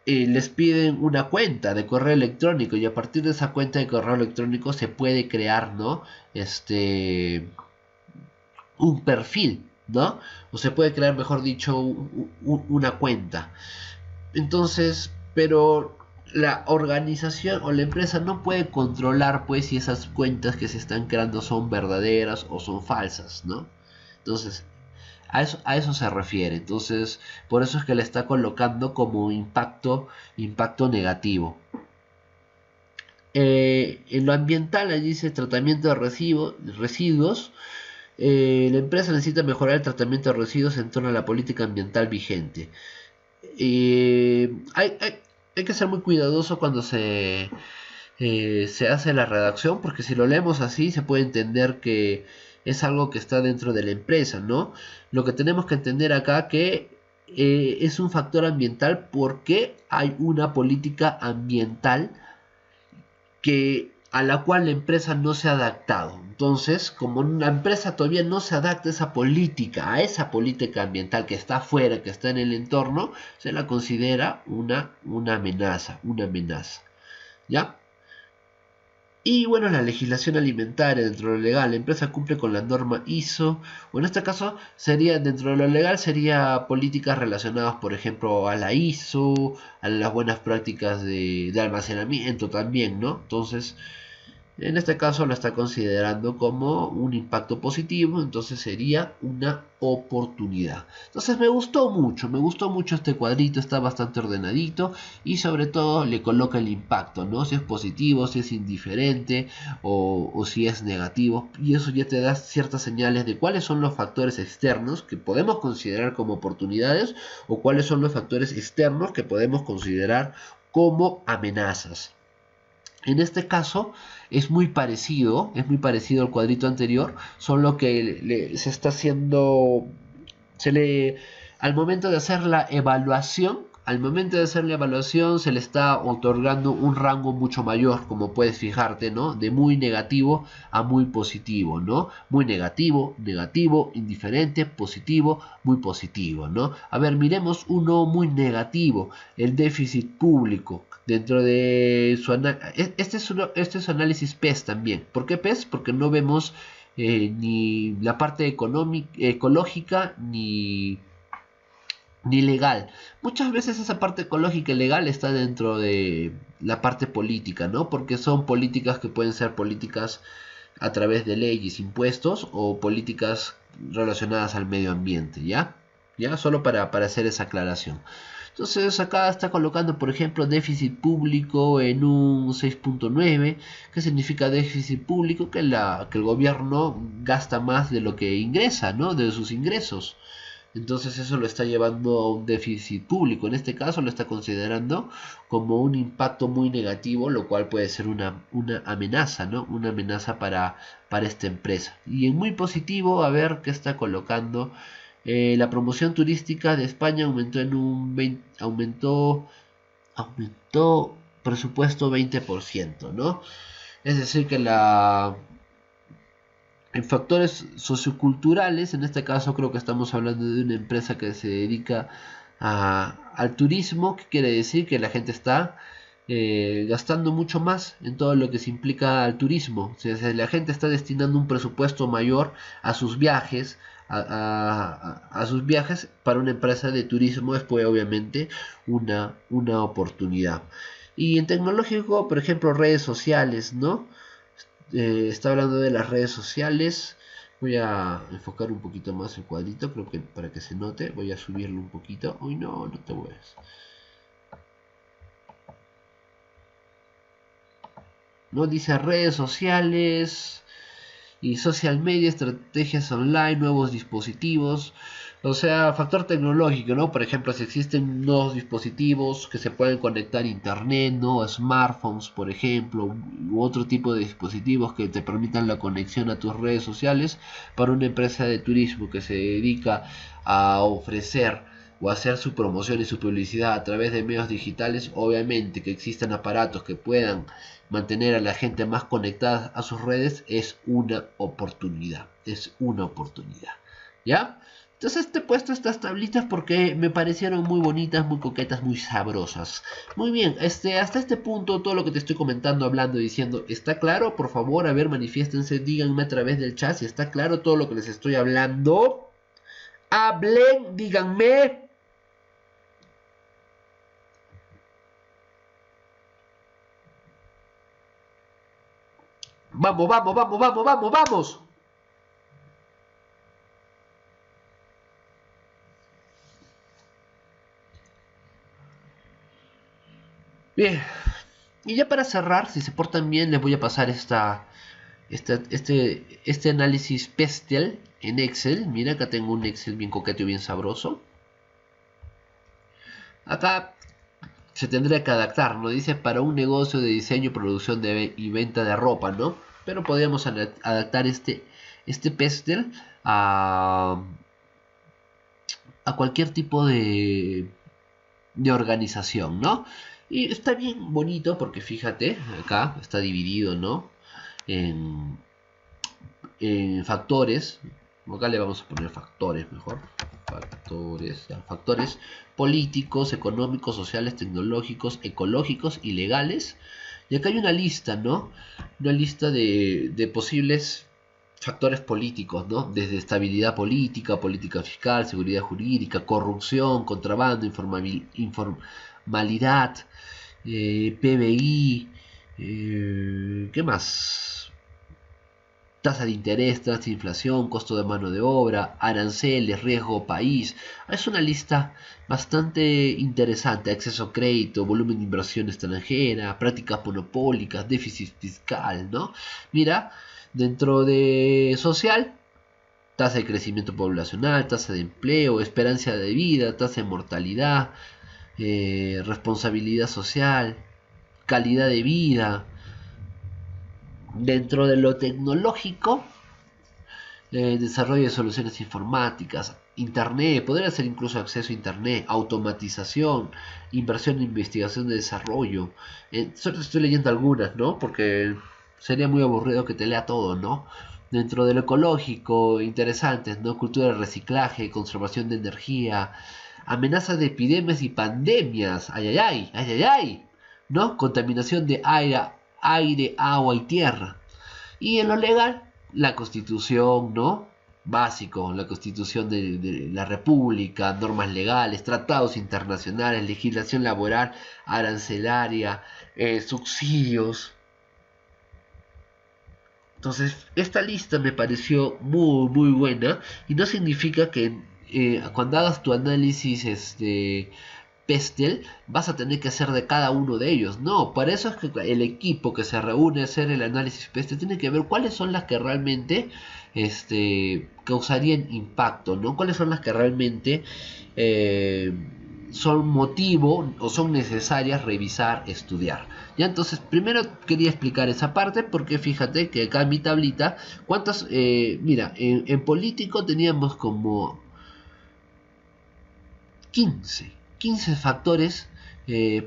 les piden una cuenta de correo electrónico y a partir de esa cuenta de correo electrónico se puede crear, ¿no? Un perfil, ¿no? O se puede crear, mejor dicho, una cuenta. Entonces, pero la organización o la empresa no puede controlar pues si esas cuentas que se están creando son verdaderas o son falsas, ¿no? Entonces, a eso se refiere. Entonces, por eso es que le está colocando como impacto negativo. En lo ambiental, allí dice tratamiento de residuos. La empresa necesita mejorar el tratamiento de residuos en torno a la política ambiental vigente. Hay que ser muy cuidadoso cuando se hace la redacción, porque si lo leemos así se puede entender que es algo que está dentro de la empresa, ¿no? Lo que tenemos que entender acá que es un factor ambiental porque hay una política ambiental a la cual la empresa no se ha adaptado. Entonces, como la empresa todavía no se adapta a esa política ambiental que está afuera, que está en el entorno, se la considera una amenaza, ¿ya? Y bueno, la legislación alimentaria dentro de lo legal, la empresa cumple con la norma ISO, o en este caso sería dentro de lo legal sería políticas relacionadas, por ejemplo, a la ISO, a las buenas prácticas de almacenamiento también, ¿no? Entonces, en este caso lo está considerando como un impacto positivo, entonces sería una oportunidad. Entonces me gustó mucho este cuadrito, está bastante ordenadito y sobre todo le coloca el impacto, ¿no? Si es positivo, si es indiferente o si es negativo. Y eso ya te da ciertas señales de cuáles son los factores externos que podemos considerar como oportunidades o cuáles son los factores externos que podemos considerar como amenazas. En este caso es muy parecido al cuadrito anterior, solo que se está haciendo, se le, al momento de hacer la evaluación se le está otorgando un rango mucho mayor, como puedes fijarte, ¿no? De muy negativo a muy positivo, ¿no? Muy negativo, negativo, indiferente, positivo, muy positivo, ¿no? A ver, miremos uno muy negativo, el déficit público. Dentro de su análisis, este es su análisis PES también. ¿Por qué PES? Porque no vemos ni la parte ecológica ni legal. Muchas veces esa parte ecológica y legal está dentro de la parte política, ¿no? Porque son políticas que pueden ser políticas a través de leyes, impuestos o políticas relacionadas al medio ambiente, ¿ya? ¿Ya? Solo para hacer esa aclaración. Entonces acá está colocando, por ejemplo, déficit público en un 6.9. ¿Qué significa déficit público? Que el gobierno gasta más de lo que ingresa, ¿no? De sus ingresos. Entonces eso lo está llevando a un déficit público. En este caso lo está considerando como un impacto muy negativo, lo cual puede ser una amenaza, ¿no? Una amenaza para esta empresa. Y en muy positivo, a ver qué está colocando. La promoción turística de España aumentó en un 20, aumentó presupuesto 20%, ¿no? Es decir que en factores socioculturales, en este caso creo que estamos hablando de una empresa que se dedica al turismo, que quiere decir que la gente está gastando mucho más en todo lo que se implica al turismo. O sea, la gente está destinando un presupuesto mayor a sus viajes, a sus viajes para una empresa de turismo es pues obviamente una oportunidad. Y en tecnológico, por ejemplo, redes sociales, ¿no? Está hablando de las redes sociales. Voy a enfocar un poquito más el cuadrito, creo que para que se note. Voy a subirlo un poquito. Uy, no te mueves. No dice redes sociales. Y social media, estrategias online, nuevos dispositivos. O sea, factor tecnológico, ¿no? Por ejemplo, si existen nuevos dispositivos que se pueden conectar a internet, ¿no? Smartphones, por ejemplo, u otro tipo de dispositivos que te permitan la conexión a tus redes sociales para una empresa de turismo que se dedica a ofrecer o hacer su promoción y su publicidad a través de medios digitales. Obviamente que existan aparatos que puedan mantener a la gente más conectada a sus redes es una oportunidad, ¿ya? Entonces te he puesto estas tablitas porque me parecieron muy bonitas, muy coquetas, muy sabrosas. Muy bien, hasta este punto todo lo que te estoy comentando, hablando, diciendo, ¿está claro? Por favor, a ver, manifiéstense, díganme a través del chat si está claro todo lo que les estoy hablando. Hablen, díganme. Vamos, vamos, vamos, vamos, vamos, vamos. Bien. Y ya para cerrar, si se portan bien, les voy a pasar este análisis PESTEL en Excel. Mira, acá tengo un Excel bien coqueto y bien sabroso. Acá se tendría que adaptar, ¿no? Dice para un negocio de diseño, producción y venta de ropa, ¿no? Pero podríamos adaptar este PESTEL a cualquier tipo de organización, ¿no? Y está bien bonito porque fíjate, acá está dividido, ¿no? En, en factores. Acá le vamos a poner factores mejor. Factores políticos, económicos, sociales, tecnológicos, ecológicos y legales. Y acá hay una lista, ¿no? Una lista de posibles factores políticos, ¿no? Desde estabilidad política, política fiscal, seguridad jurídica, corrupción, contrabando, informalidad, PBI, ¿qué más? Tasa de interés, tasa de inflación, costo de mano de obra, aranceles, riesgo país. Es una lista bastante interesante. Acceso a crédito, volumen de inversión extranjera, prácticas monopólicas, déficit fiscal, ¿no? Mira, dentro de social, tasa de crecimiento poblacional, tasa de empleo, esperanza de vida, tasa de mortalidad, responsabilidad social, calidad de vida. Dentro de lo tecnológico, desarrollo de soluciones informáticas, internet, podría ser incluso acceso a internet, automatización, inversión en investigación de desarrollo. Solo estoy leyendo algunas, ¿no? Porque sería muy aburrido que te lea todo, ¿no? Dentro de lo ecológico, interesantes, ¿no? Cultura de reciclaje, conservación de energía, amenazas de epidemias y pandemias, ay, ay, ay, ay, ay, ay, ¿no? Contaminación de aire, agua y tierra. Y en lo legal, la constitución, ¿no? Básico, la constitución de la república, normas legales, tratados internacionales, legislación laboral, arancelaria, subsidios. Entonces, esta lista me pareció muy, muy buena y no significa que cuando hagas tu análisis PESTEL vas a tener que hacer de cada uno de ellos. No, para eso es que el equipo que se reúne a hacer el análisis PESTEL tiene que ver cuáles son las que realmente causarían impacto, ¿no? Cuáles son las que realmente son motivo o son necesarias revisar, estudiar. Ya, entonces primero quería explicar esa parte porque fíjate que acá en mi tablita, ¿cuántas? Mira, en político teníamos como 15 factores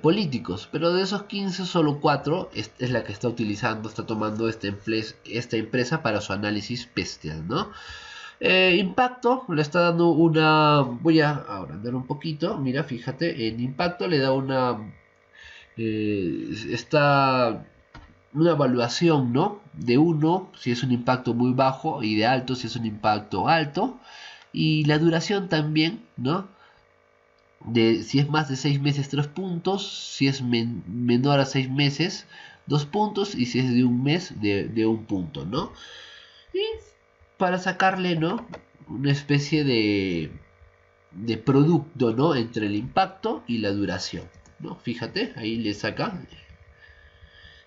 políticos, pero de esos 15 solo 4 es la que está utilizando, está tomando esta empresa para su análisis PESTEL, ¿no? Impacto le está dando una, voy a agrandar un poquito, mira, fíjate, en impacto le da está una evaluación, ¿no? De 1 si es un impacto muy bajo y de alto si es un impacto alto, y la duración también, ¿no? De si es más de 6 meses 3 puntos, si es menor a 6 meses 2 puntos y si es de un mes de 1 punto, ¿no? Y para sacarle, ¿no? Una especie de producto, ¿no? Entre el impacto y la duración, ¿no? Fíjate, ahí le saca.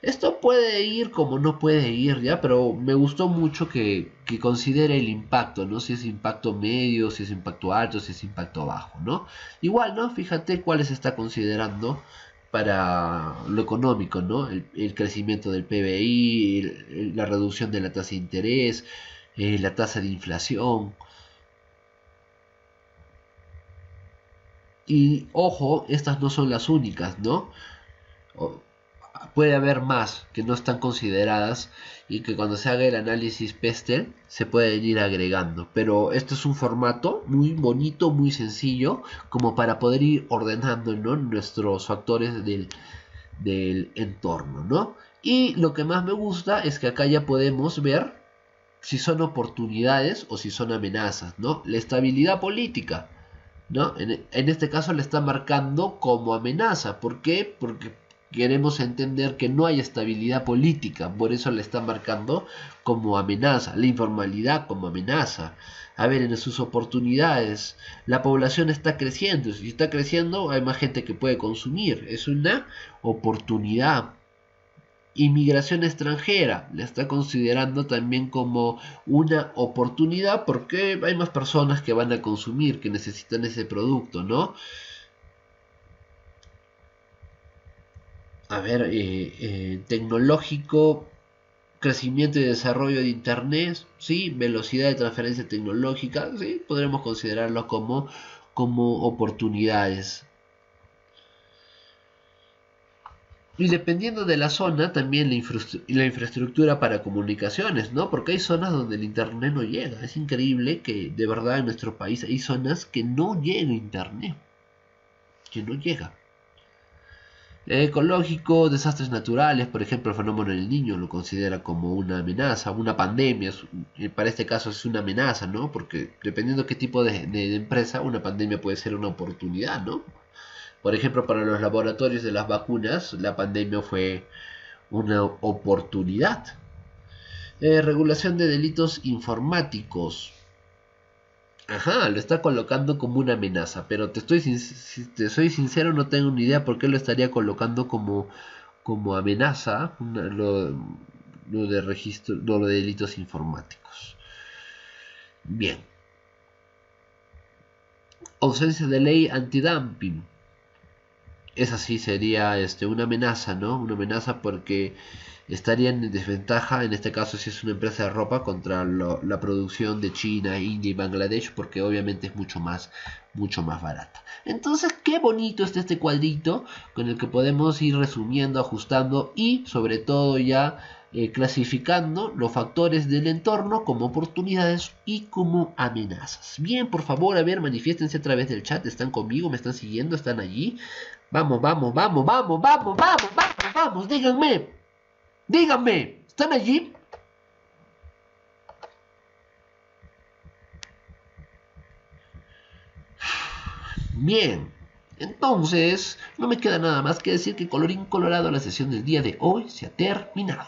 Esto puede ir como no puede ir, ¿ya? Pero me gustó mucho que considere el impacto, ¿no? Si es impacto medio, si es impacto alto, si es impacto bajo, ¿no? Igual, ¿no? Fíjate cuáles está considerando para lo económico, ¿no? El crecimiento del PBI, la reducción de la tasa de interés, la tasa de inflación. Y ojo, estas no son las únicas, ¿no? Puede haber más que no están consideradas y que cuando se haga el análisis PESTEL se pueden ir agregando. Pero este es un formato muy bonito, muy sencillo, como para poder ir ordenando, ¿no?, nuestros factores del entorno, ¿no? Y lo que más me gusta es que acá ya podemos ver si son oportunidades o si son amenazas, ¿no? La estabilidad política, ¿no? En este caso le está marcando como amenaza. ¿Por qué? Porque queremos entender que no hay estabilidad política, por eso le está marcando como amenaza. La informalidad como amenaza. A ver, en sus oportunidades, la población está creciendo. Si está creciendo, hay más gente que puede consumir. Es una oportunidad. Inmigración extranjera, le está considerando también como una oportunidad porque hay más personas que van a consumir, que necesitan ese producto, ¿no? A ver, tecnológico, crecimiento y desarrollo de Internet, sí, velocidad de transferencia tecnológica, sí, podremos considerarlo como oportunidades. Y dependiendo de la zona, también la infraestructura para comunicaciones, ¿no? Porque hay zonas donde el internet no llega. Es increíble que de verdad en nuestro país hay zonas que no llega internet, que no llega. Ecológico, desastres naturales, por ejemplo, el fenómeno del niño lo considera como una amenaza, una pandemia, para este caso es una amenaza, ¿no? Porque dependiendo qué tipo de empresa, una pandemia puede ser una oportunidad, ¿no? Por ejemplo, para los laboratorios de las vacunas, la pandemia fue una oportunidad. Regulación de delitos informáticos. Ajá, lo está colocando como una amenaza, pero si te soy sincero, no tengo ni idea por qué lo estaría colocando como amenaza, lo de registro, lo de delitos informáticos. Bien. Ausencia de ley antidumping. Esa sí sería una amenaza, ¿no? Una amenaza porque estarían en desventaja, en este caso si es una empresa de ropa, contra la producción de China, India y Bangladesh, porque obviamente es mucho más barata. Entonces, qué bonito está este cuadrito con el que podemos ir resumiendo, ajustando y sobre todo ya clasificando los factores del entorno como oportunidades y como amenazas. Bien, por favor, a ver, manifiéstense a través del chat. ¿Están conmigo? ¿Me están siguiendo? ¿Están allí? Vamos, vamos, vamos, vamos, vamos, vamos, vamos, vamos, díganme. Díganme, ¿están allí? Bien, entonces no me queda nada más que decir que colorín colorado la sesión del día de hoy se ha terminado.